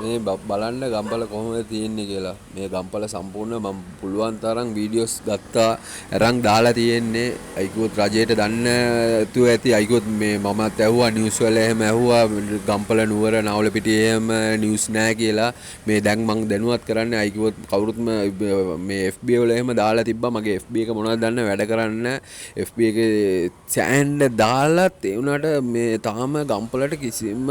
මේ බලන්න ගම්පල කොහොමද තියෙන්නේ කියලා. මේ ගම්පල සම්පූර්ණ මම පුළුවන් තරම් වීඩියෝස් ගත්තා. අරන් දාලා තියෙන්නේ. අයිකුත් රජයට දන්න තු ඇති. අයිකුත් මේ මමත් ඇහුවා නිවුස් වල එහෙම ඇහුවා ගම්පල නුවර නවලපිටියේ එහෙම නිවුස් නැහැ කියලා. මේ දැන් මං දැනුවත් කරන්නේ අයිකුත් කවුරුත්ම මේ FB වල එහෙම දාලා තිබ්බා. මගේ FB එක මොනවද දන්න වැඩ කරන්න. FB එකේ සෑන්ඩ් දාලත් ඒ වුණාට මේ තාම ගම්පලට කිසිම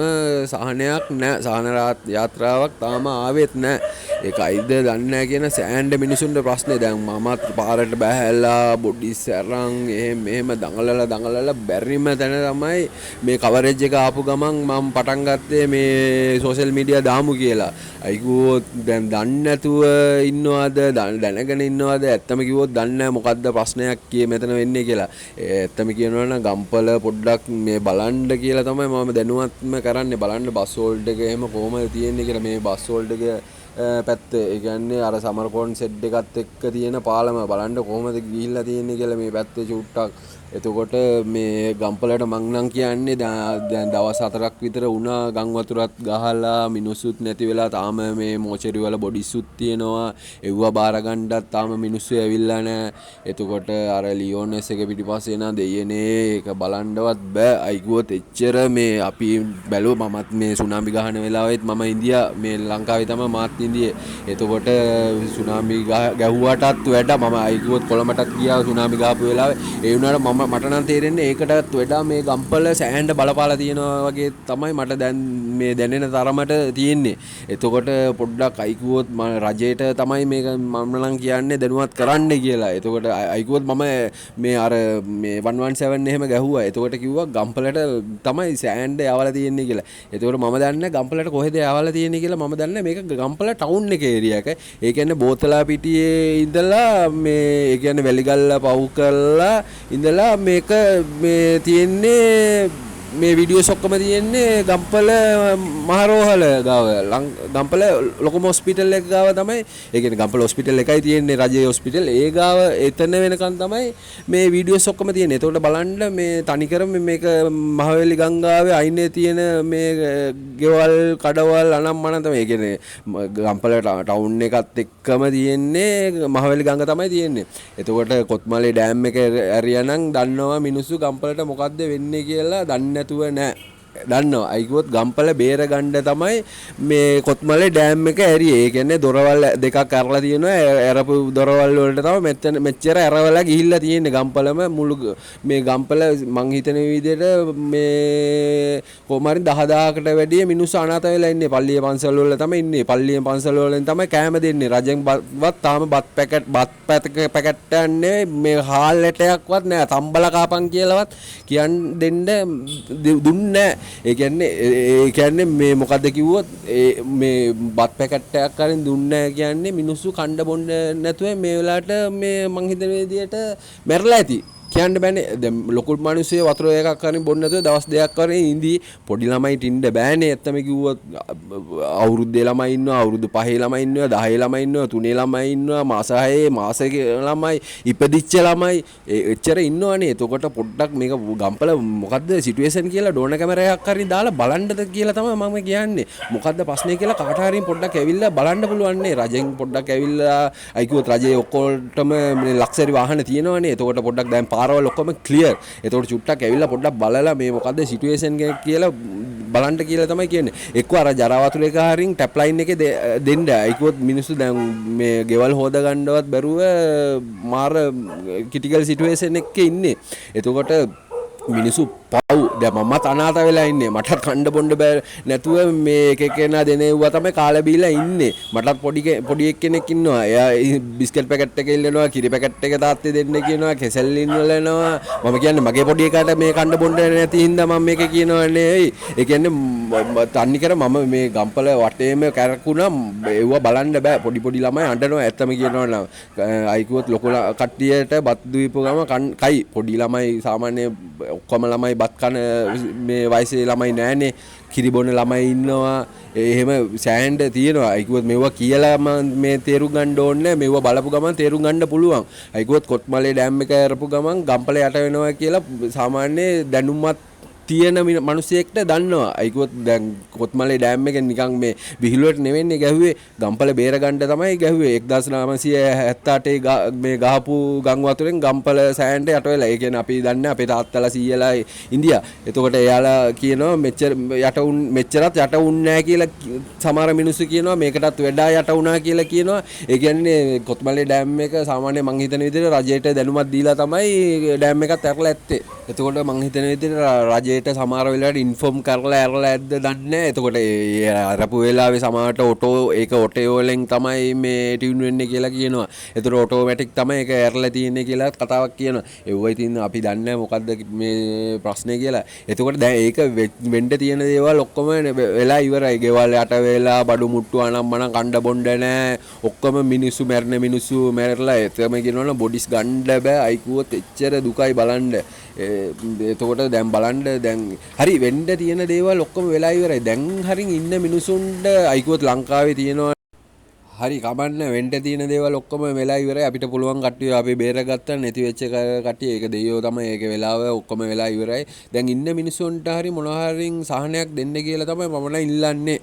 සහනයක් නැහැ. සහන යාත්‍රාවක් තාම ආවෙත් නැහැ. ඒකයිද දන්නේ නැහැ කියන සෑන්ඩ් මිනිසුන්ට ප්‍රශ්නේ. දැන් මමත් පාරට බහැලා බොඩිස් අරන් එහෙම දඟලලා බැරිම තැන තමයි මේ කවරේජ් එක ආපු ගමන් මම පටන් ගත්තේ මේ සෝෂල් මීඩියා දාමු කියලා. අයිකෝ දැන් දන්නේ නැතුව ඉන්නවද දැනගෙන ඉන්නවද ඇත්තම කිව්වොත් දන්නේ නැහැ මොකද්ද ප්‍රශ්නයක් කියේ මෙතන වෙන්නේ කියලා. ඇත්තම කියනවා නම් ගම්පල පොඩ්ඩක් මේ බලන්න කියලා තමයි මම දැනුවත්ම කරන්නේ. බලන්න බස් හෝල්ඩ් එක එහෙම කොහොමද තියෙන්නේ කියලා. මේ බස් හෝල්ඩ් එක පැත්ත ඒ කියන්නේ අර සමරකෝන් සෙට් එකත් එක්ක තියෙන පාලම බලන්න කොහොමද ගිහිල්ලා තියෙන්නේ කියලා මේ පැත්තේ චුට්ටක්. එතකොට මේ ගම්පලට මං නම් කියන්නේ දැන් දවස් 4ක් විතර වුණා ගම් වතුරත් ගහලා මිනිස්සුත් නැති වෙලා තාම මේ මෝචරි වල බොඩිස්සුත් තියෙනවා. එව්වා බාර ගන්නත් තාම මිනිස්සු ඇවිල්ලා නැහැ. එතකොට අර ලියෝනස් එක පිටිපස්සේ එන දෙයනේ ඒක බලන්නවත් බෑ. අයිගුවොත් එච්චර මේ අපි බැලුවා මමත් මේ සුනාමි ගහන වෙලාවෙත් මම ඉන්දියා මේ ලංකාවේ තමයි මාත් ඉන්දියේ. එතකොට සුනාමි ගැහුවටත් වැඩ මම අයිගුවොත් කොළඹටත් ගියා සුනාමි ගහපු වෙලාවේ. ඒ වුණාට මට නම් තේරෙන්නේ ඒකටත් වඩා මේ ගම්පල සෑහෙන්න බලපාලා තියෙනවා වගේ තමයි මට දැන් මේ දැනෙන තරමට තියෙන්නේ. එතකොට පොඩ්ඩක් අයිකුවොත් රජයට තමයි මේක මම නම් කියන්නේ දැනුවත් කරන්න කියලා. එතකොට අයිකුවොත් මම මේ අර මේ 117 එහෙම ගැහුවා. එතකොට කිව්වා ගම්පලට තමයි සෑහෙන්න යවලා තියෙන්නේ කියලා. එතකොට මම දන්නේ ගම්පලට කොහෙද යවලා තියෙන්නේ කියලා මම දන්නේ මේක ගම්පල ටවුන් එක ඒරියා එක. ඒ කියන්නේ බෝතලා පිටියේ ඉඳලා මේ ඒ කියන්නේ වැලිගල්ල පව් කරලා ඉඳලා මේක මේ තියෙන්නේ මේ වීඩියෝස් ඔක්කොම තියෙන්නේ ගම්පල මහරෝහල ගාව ගම්පල ලොකුම හොස්පිටල් එක ගාව තමයි. ඒ කියන්නේ ගම්පල හොස්පිටල් එකයි තියෙන්නේ රජයේ හොස්පිටල්. ඒ ගාව එතන වෙනකන් තමයි මේ වීඩියෝස් ඔක්කොම තියෙන්නේ. එතකොට බලන්න මේ තනිකරම මේක මහවැලි ගංගාවේ අයිනේ තියෙන මේ ගෙවල් කඩවල් අනම්මන තමයි. ඒ කියන්නේ ගම්පල ටවුන් එකත් එක්කම තියෙන්නේ මහවැලි ගඟ තමයි තියෙන්නේ. එතකොට කොත්මලේ ඩෑම් එක ඇරියානම් දන්නවා මිනිස්සු ගම්පලට මොකද්ද වෙන්නේ කියලා දන්නේ නැතුව නෑ. දන්නවා අයිකුවොත් ගම්පල බේර ගන්න තමයි මේ කොත්මලේ ඩෑම් එක ඇරියේ. ඒ කියන්නේ දොරවල් දෙකක් අරලා තියෙනවා. ඇරපු දොරවල් වලට තමයි මෙච්චර ඇරවලා ගිහිල්ලා තියෙන්නේ ගම්පලම මුළු මේ ගම්පල මං හිතන විදිහට මේ කොහොමරි 10000කට වැඩිය මිනිස්සු අනාථ වෙලා ඉන්නේ. පල්ලිය පන්සල් වල තමයි ඉන්නේ. පල්ලිය පන්සල් වලින් තමයි කෑම දෙන්නේ. රජෙන් වත් තාම බත් පැකට් යන්නේ මේ හාල් ඇටයක්වත් නෑ. තම්බල කාපන් කියලාවත් කියන්න දෙන්න දුන්නේ නෑ. ඒ කියන්නේ මේ මොකද්ද කිව්වොත් මේ බත් පැකට් එකක් අරින් දුන්නේ නැහැ කියන්නේ මිනිස්සු කණ්ඩ බොන්න නැතුව මේ වෙලාවට මේ මං හිතන විදියට මැරලා ඇති. කියන්න බෑනේ. දැන් ලොකු මිනිස්සු වතුර එකක් අරින් බොන්න නැතුව දවස් දෙකක් වරින් ඉඳී පොඩි ළමයිට ඉන්න බෑනේ. ඇත්තම කිව්වොත් අවුරුද්දේ ළමයි ඉන්නවා, අවුරුදු 5 ළමයි ඉන්නවා, 10 ළමයි ඉන්නවා, 3 ළමයි ඉන්නවා, මාස 6 මාසෙක ළමයි, ඉපදිච්ච ළමයි එච්චර ඉන්නවනේ. එතකොට පොඩ්ඩක් මේක ගම්පල මොකද්ද සිටුේෂන් කියලා ඩෝන කැමරාවක් හරි දාලා බලන්නද කියලා තමයි මම කියන්නේ. මොකද්ද ප්‍රශ්නේ කියලා කාට හරි පොඩ්ඩක් ඇවිල්ලා බලන්න පුළුවන් නේ. රජෙන් පොඩ්ඩක් ඇවිල්ලා අයිකුවත් රජයේ ඔක්කොටම ලක්ෂරි වාහන තියෙනවනේ. එතකොට පොඩ්ඩක් දැන් පාරවල් ඔක්කොම ක්ලියර්. එතකොට චුට්ටක් ඇවිල්ලා පොඩ්ඩක් බලලා මේ මොකද්ද සිටුේෂන් එක කියලා බලන්න කියලා තමයි කියන්නේ. එක්ක අර ජරා වතුර එක හරින් ටැප් ලයින් එකේ දෙන්න. ඒකවත් මිනිස්සු දැන් මේ ගෙවල් හොද ගන්නවත් බැරුව මාර ක්‍රිටිකල් සිටුේෂන් එකේ ඉන්නේ. එතකොට මිනිස්සු පව් දැන් මමත් අනාථ වෙලා ඉන්නේ. මටත් කණ්ඩ බොණ්ඩ බෑ නැතුව මේ එක එකනා දෙනෙව්වා තමයි කාලා බීලා ඉන්නේ. මටත් පොඩි එක්කෙනෙක් ඉන්නවා. එයා බිස්කට් පැකට් එක ඉල්ලනවා, කිරි පැකට් එක තාත්තේ දෙන්න කියනවා, කෙසෙල් ඉන්නලනවා. මම කියන්නේ මගේ පොඩි එකාට මේ කණ්ඩ බොණ්ඩ නැති හින්දා මම මේක කියනවනේ. ඒ කියන්නේ තන්නි කර මම මේ ගම්පල වටේම කැරකුණා. ඒව බලන්න බෑ. පොඩි ළමයි අඬනවා. ඇත්තම කියනවා නම් අයිකුවත් ලොකු කට්ටියට බත් දීපු ගම කයි. පොඩි ළමයි සාමාන්‍ය ඔක්කොම ළමයි බත් කන මේ වයසේ ළමයි නෑනේ. කිරි බොන ළමයි ඉන්නවා. එහෙම සෑහෙන්න තියෙනවා. අයිකුවත් මෙවුවා කියලා මේ තේරුම් ගන්න ඕනේ නෑ. මෙවුවා බලපු ගමන් තේරුම් ගන්න පුළුවන්. අයිකුවත් කොත්මලේ ඩෑම් එක අරපු ගමන් ගම්පල යට වෙනවා කියලා සාමාන්‍ය දැනුමත් තියෙන මිනිස්සෙක්ට දන්නවා. අයිකුවත් දැන් කොත්මලේ ඩෑම් එකෙන් නිකන් මේ විහිළුවට නෙවෙන්නේ ගැහුවේ ගම්පල බේර ගන්න තමයි ගැහුවේ 1978 මේ ගහපු ගම් වතුරෙන් ගම්පල සෑයන්ට යට වෙලා. ඒ කියන්නේ අපි දන්නේ අපේ තාත්තලා සීයලා ඉන්දියා. එතකොට එයාලා කියනවා මෙච්චර යට උන් මෙච්චරත් යට උන්නේ නැහැ කියලා සමහර මිනිස්සු කියනවා. මේකටත් වඩා යට වුණා කියලා කියනවා. ඒ කියන්නේ කොත්මලේ ඩෑම් එක සාමාන්‍ය මං හිතන විදිහට රජයට දැනුමක් දීලා තමයි ඩෑම් එකත් ඇරලා ඇත්තේ. එතකොට මං හිතන විදිහට රජයට සමහර වෙලාවට ඉන්ෆෝම් කරලා ඇරලා ඇද්ද දන්නේ නැහැ. එතකොට ඒ අරපු වෙලාවේ සමහරට ඔටෝ ඒක ඔටෝ වලින් තමයි මේ ටියුන් වෙන්නේ කියලා කියනවා. එතකොට ඔටෝමැටික් තමයි ඒක ඇරලා තියෙන්නේ කියලා කතාවක් කියනවා. ඒව ඉතින් අපි දන්නේ නැහැ මොකද්ද මේ ප්‍රශ්නේ කියලා. එතකොට දැන් ඒක වෙන්න තියෙන දේවල් ඔක්කොම වෙලා ඉවරයි. ගෙවල් යට වෙලා බඩු මුට්ටු අනම්මන කණ්ඩ බොණ්ඩ නැහැ. ඔක්කොම මිනිස්සු මැරෙන මිනිස්සු මැරලා එතම කියනවනේ බොඩිස් ගන්න බෑ. අයිකුවොත් එච්චර දුකයි බලන්න. එතකොට දැන් බලන්න දැන් හරි වෙන්න තියෙන දේවල් ඔක්කොම වෙලා ඉවරයි. දැන් හරින් ඉන්න මිනිසුන්ට අයිකුවොත් ලංකාවේ තියෙනවා හරි කමන්න වෙන්න තියෙන දේවල් ඔක්කොම වෙලා ඉවරයි. අපිට පුළුවන් කට්ටිය අපි බේරගත්තා නැති වෙච්ච කට්ටිය ඒක දෙයියෝ තමයි ඒක වෙලාව ඔක්කොම වෙලා ඉවරයි. දැන් ඉන්න මිනිසුන්ට හරි මොනවා හරි සහනයක් දෙන්න කියලා තමයි මම ඉල්ලන්නේ.